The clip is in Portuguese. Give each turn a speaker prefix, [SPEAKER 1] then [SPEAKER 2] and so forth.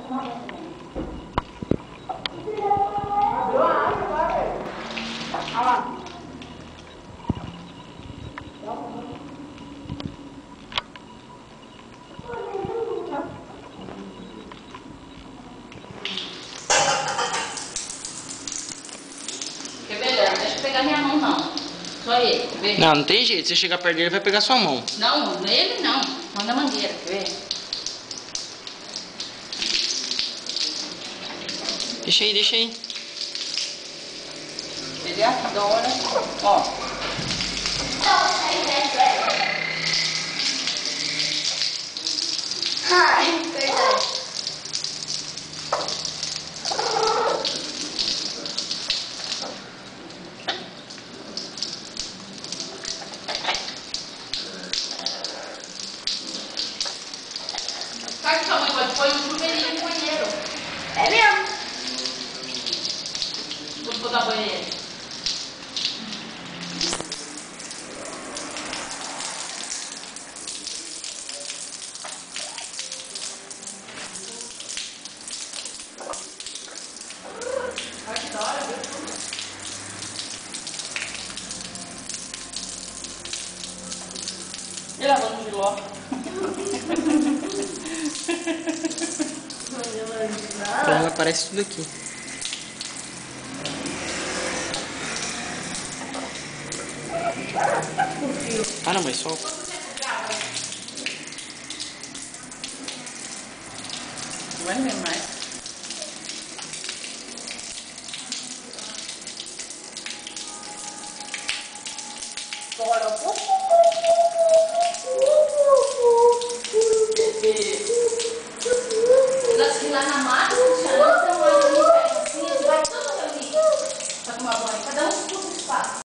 [SPEAKER 1] Quer ver? Não deixa eu pegar minha mão, não. Só ele, quer ver?
[SPEAKER 2] Não, não tem jeito. Se você chegar perto dele, ele vai pegar sua mão.
[SPEAKER 1] Não, ele não. Manda a mangueira, quer ver?
[SPEAKER 2] Deixa aí, deixa aí.
[SPEAKER 1] Ele adora. Ó.
[SPEAKER 3] Ai, verdade.
[SPEAKER 1] Sabe que sua mãe pode pôr um chuveirinho no banheiro?
[SPEAKER 3] É mesmo?
[SPEAKER 1] Vou pôr da banheira. Olha que da hora, viu? E lavando de ló.
[SPEAKER 2] Então aparece tudo aqui. Ah, não, mas solta.
[SPEAKER 1] Não vai ver mais.